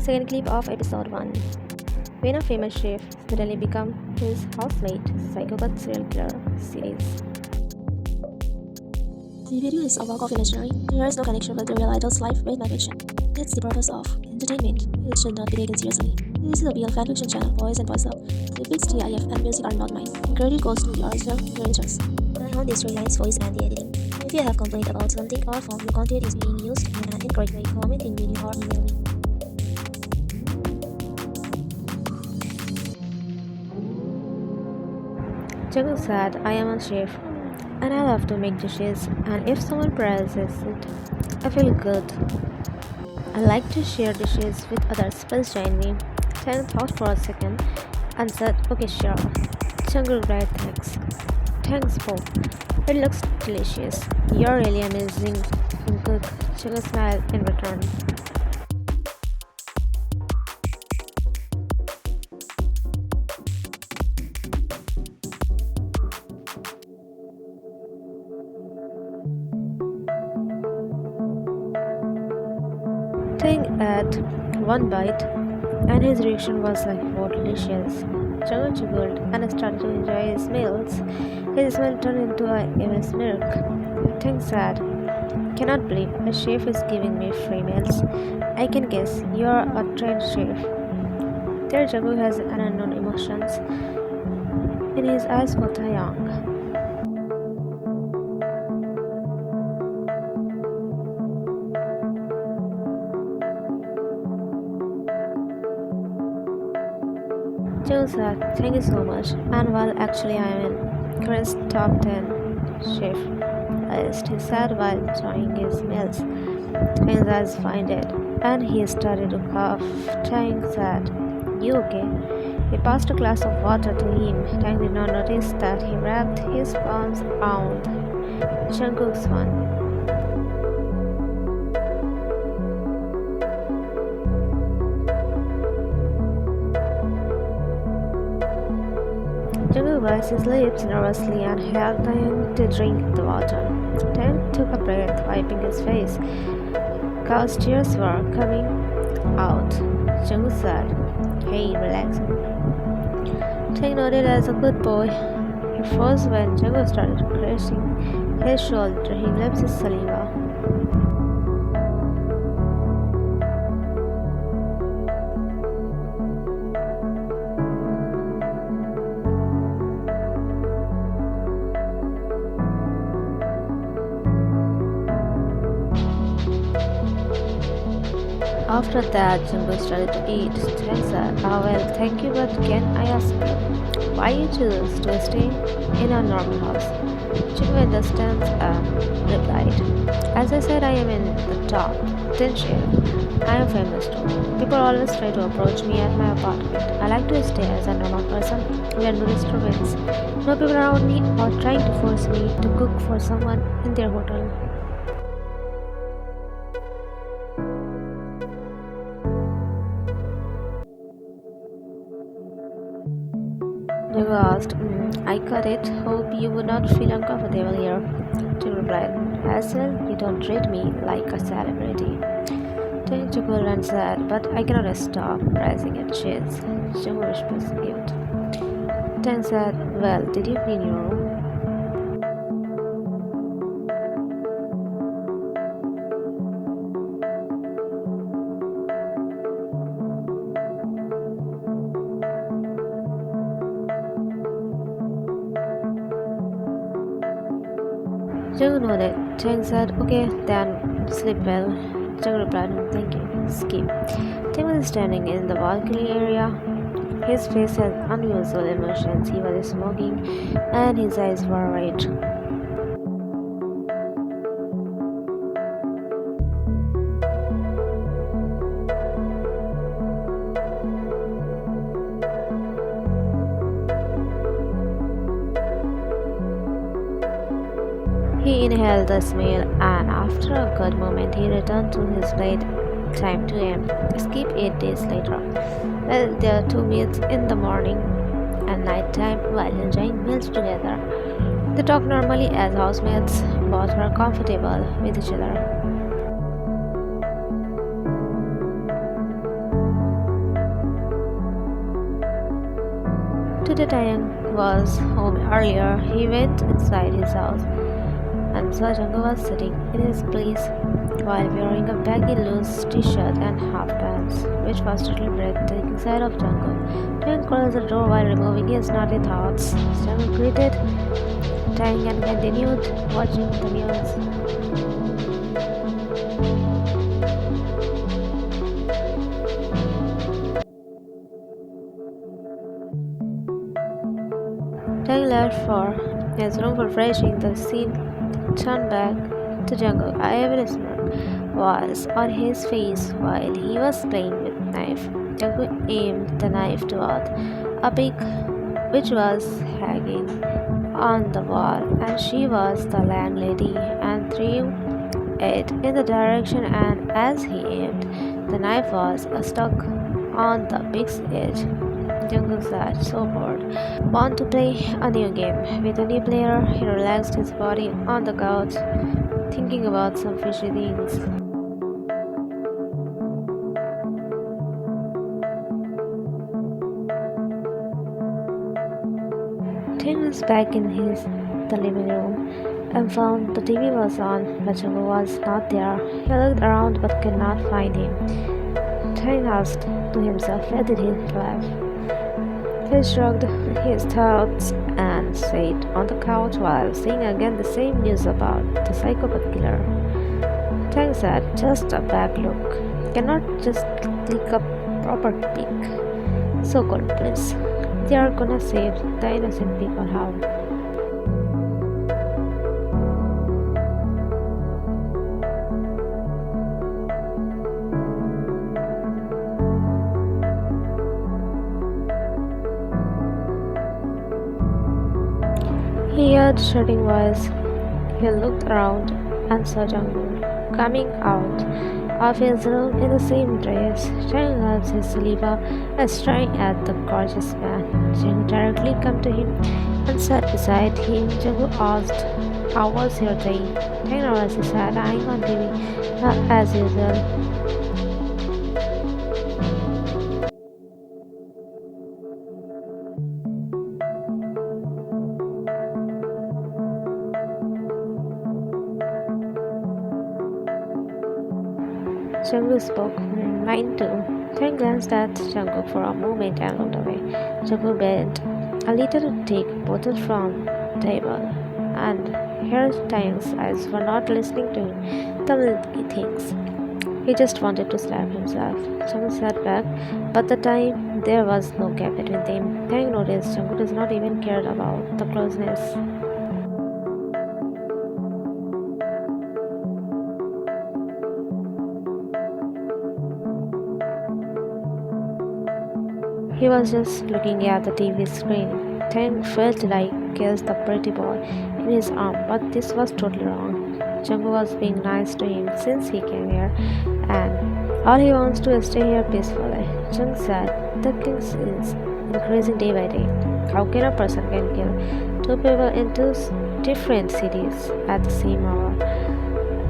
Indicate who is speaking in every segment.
Speaker 1: Second clip of episode 1. When a famous chef suddenly becomes his housemate, Psychopath serial killer series.
Speaker 2: The video is a work of imaginary. There is no connection with the real idol's life made by fiction. It's the purpose of entertainment. It should not be taken seriously. This is a real fan fiction channel, boys and boys love. The pics, TIF, and music are not mine. Credit goes to the original creators. I own the storylines, voice, and the editing. If you have complaint about something or found your content is being used in an incorrect way, comment in video or email me.
Speaker 1: Jungkook said, I am a chef and I love to make dishes, and if someone praises it, I feel good. I like to share dishes with others. Please join me. Taehyung thought for a second and said, okay, sure. Jungkook replied, thanks. Taehyung spoke. It looks delicious. You're really amazing, Jungkook. Jungkook smiled in return. Taehyung ate one bite, and his reaction was like, "Oh, delicious!" Jungkook chuckled and started to enjoy his meals. His smile turned into a evil smirk. Taehyung said, "Cannot believe a chef is giving me free meals. I can guess you're a trained chef." There, Jungkook has an unknown emotions in his eyes for Taehyung. Jeon said, thank you so much, and well, actually I am in Chris' top 10 chef list, he said while enjoying his meals. Taehyung's eyes widened, and he started to cough. Taehyung said, you okay? He passed a glass of water to him. Taehyung did not notice that he wrapped his palms around Jungkook's one. Jungkook wiped his lips nervously and helped Taehyung to drink the water. Taehyung took a breath, wiping his face, cause tears were coming out. Jungkook said, hey, relax. Taehyung nodded as a good boy. He froze when Jungkook started caressing his shoulder. He lips his saliva. After that, Jungkook started to eat. Taehyung said, well, thank you, but can I ask you, why you choose to stay in a normal house? Jungkook understands and replied, as I said, I am in the top 10 chef. I am famous too. People always try to approach me at my apartment. I like to stay as a normal person. There are no disturbance. No people around me or trying to force me to cook for someone in their hotel. Jungkook asked, I got it. Hope you would not feel uncomfortable here. Jungkook replied, as well, you don't treat me like a celebrity. Taehyung chuckled and said, but I cannot stop pricing at cheese. Jungkook was cute. Taehyung said, well, did you clean your room? Jungkook nodded. Taehyung said, okay, then sleep well. Jungkook replied, thank you. Skip. Taehyung was standing in the balcony area. His face had unusual emotions. He was smoking and his eyes were red. He inhaled the smell, and after a good moment, he returned to his plate. Time 2 am. Skip 8 days later. Well, there are 2 meals in the morning and night time while enjoying meals together. They talk normally as housemates, both were comfortable with each other. After Taehyung was home earlier, he went inside his house and saw Jungkook was sitting in his place while wearing a baggy loose t-shirt and half pants, which was totally breathtaking sight of Jungkook. Taehyung closed the door while removing his naughty thoughts. Jungkook greeted Taehyung and continued watching the news. Taehyung left for his room for freshing. The scene turned back to Jungkook. A heavy smirk was on his face while he was playing with knife. Jungkook aimed the knife toward a pig which was hanging on the wall, and she was the landlady, and threw it in the direction. And as he aimed, the knife was stuck on the pig's edge. Jungkook sat so bored. Want to play a new game with a new player? He relaxed his body on the couch, thinking about some fishy things. Tim was back in the living room and found the TV was on, but Jungkook was not there. He looked around but could not find him. Tim asked to himself, where did he live? He shrugged his thoughts and sat on the couch while seeing again the same news about the psychopath killer. Tang said, just a bad look. Cannot just click a proper pic. So cold, please. They are gonna save the innocent people. How? He heard shouting voice. He looked around and saw Jungkook coming out of his room in the same dress. Chang loves his saliva and staring at the gorgeous man. Jungkook directly came to him and sat beside him. Jungkook asked, how was your day? Chang nervously sat eyeing on TV, as usual. Jungkook spoke. Mine too. Chang glanced at Jungkook for a moment and looked away. Jungkook bent a little to take a bottle from the table, and here Taehyung's eyes were not listening to him. The milky things. He just wanted to slap himself. Jungkook sat back, but the time there was no gap between them. Taehyung noticed Jungkook does not even care about the closeness. He was just looking at the TV screen. Tang felt like kissed the pretty boy in his arm, but this was totally wrong. Jungkook was being nice to him since he came here, and all he wants to is stay here peacefully. Jung said, the king is increasing day by day. How can a person can kill two people in two different cities at the same hour?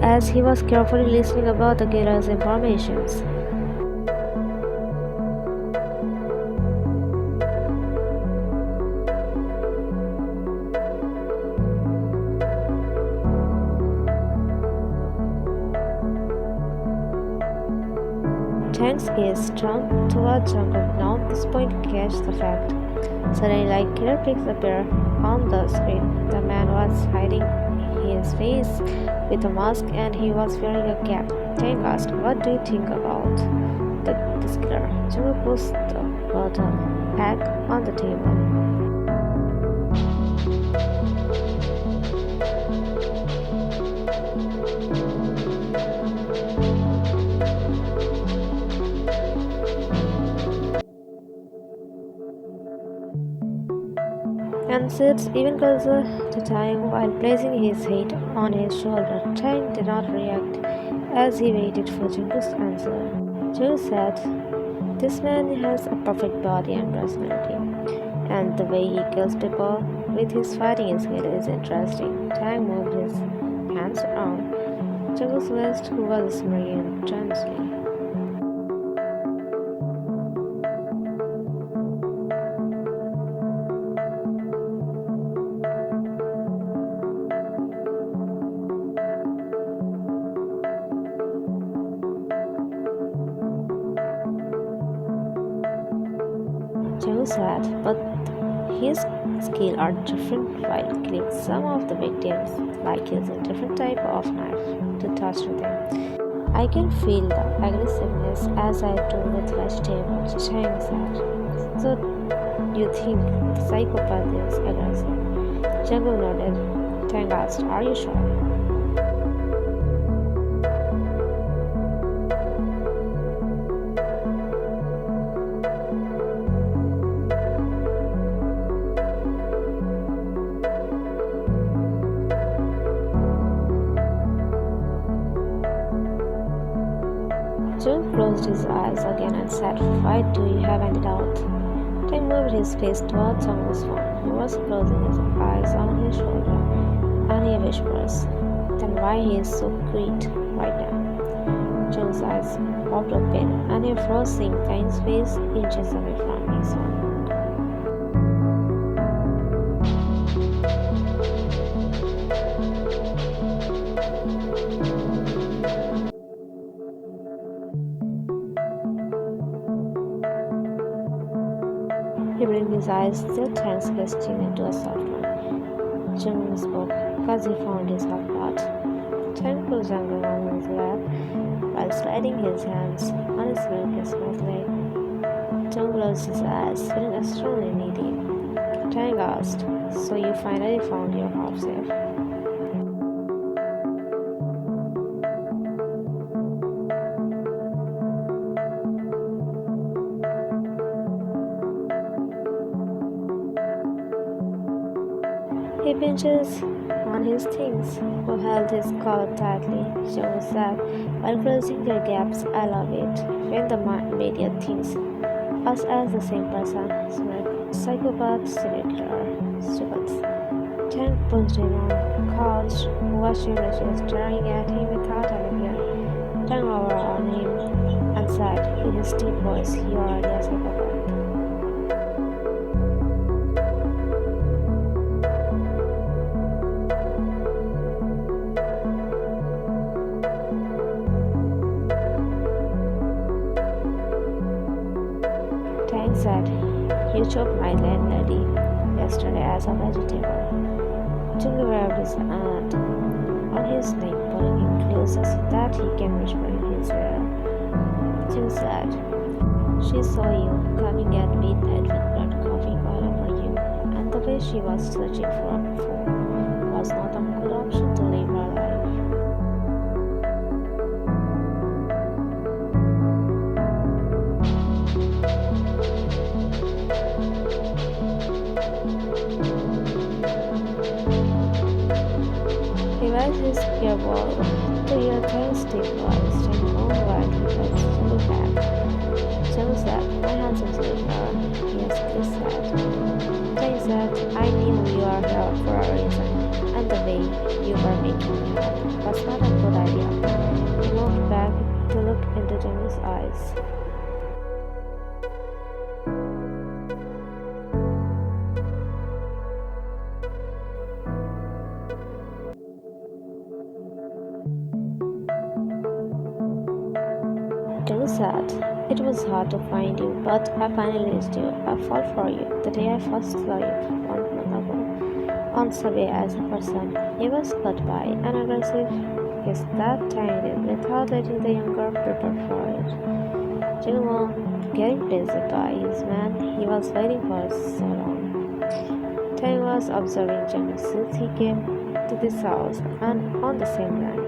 Speaker 1: As he was carefully listening about the killer's informations. Tang's gaze turned toward Jungkook. Now this point catch the fact. Suddenly, like killer pics appear on the screen. The man was hiding his face with a mask and he was wearing a cap. Tang asked, what do you think about this killer? Jungkook pushed the bottle back on the table. And sits even closer to Taehyung while placing his head on his shoulder. Taehyung did not react as he waited for Jungkook's answer. Jungkook said, this man has a perfect body and personality, and the way he kills people with his fighting skill is interesting. Taehyung moved his hands around Jungkook's waist, who was smirking intensely. Joe said, but his skills are different while killing some of the victims, like using different type of knife to torture them. I can feel the aggressiveness as I do with vegetables, Chang said. So you think the psychopath is aggressive? Jungkook nodded. Taehyung asked, are you sure? Jeon closed his eyes again and said, why do you have any doubt? Taehyung moved his face towards Jungkook's phone. He was closing his eyes on his shoulder, and he whispers, then why he is so quiet right now? Jeon's eyes popped open, and he froze, seeing Taehyung's face inches away from his own. He blinked his eyes, still Taehyung's question into a soft one. Jungkook spoke, because he found his hot part. Taehyung put Jungkook on his lap while sliding his hands on his milky smooth leg. Jungkook closed his eyes, feeling extremely needy. Taehyung asked, so you finally found your half safe? He pinches on his things, who held his collar tightly. Jeon said, while closing their gaps, I love it. When the media thinks us as the same person, psychopath, serial killer, struggles. Taehyung pushed him on the couch, watching Rachel staring at him without any fear. Taehyung over on him and said, in his deep voice, you are already a psychopath. Taehyung said, you chopped my landlady yesterday as a vegetable. Jungkook grabbed his hand on his neck, pulling him closer so that he can whisper in his ear. Jungkook said, she saw you coming at midnight with blood coughing all over you, and the way she was searching for a phone was not a good option to leave her life. He raised his earball to hear Taehyung's deep voice, Taehyung moved while he felt Jungkook back. Jungkook said, my hands into the hair. Yes, please said. Taehyung said, I knew you are here for a reason, and the way you were making me hurt was not a good idea. He moved back to look into Jungkook's eyes. Jungkook said, it was hard to find you, but I finally reached you. I fought for you the day I first saw you 1 month ago. On subway as a person, he was cut by an aggressive kiss that Taehyung did without letting the young girl prepare for it. Jungkook, getting busy by his man he was waiting for so long. Taehyung was observing Jungkook since he came to this house and on the same night.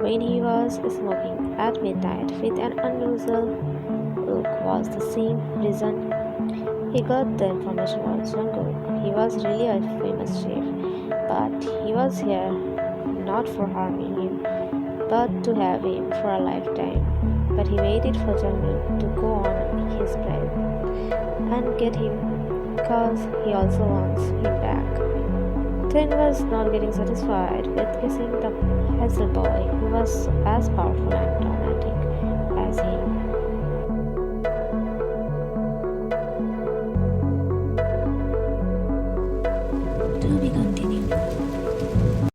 Speaker 1: When he was smoking at midnight with an unusual look was the same reason he got the information about Jungkook. He was really a famous chef, but he was here not for harming him, but to have him for a lifetime. But he waited for Jungkook to go on his plan and get him because he also wants him back. Taehyung was not getting satisfied with kissing the hazel boy who was as powerful and romantic as him.
Speaker 2: To be continued.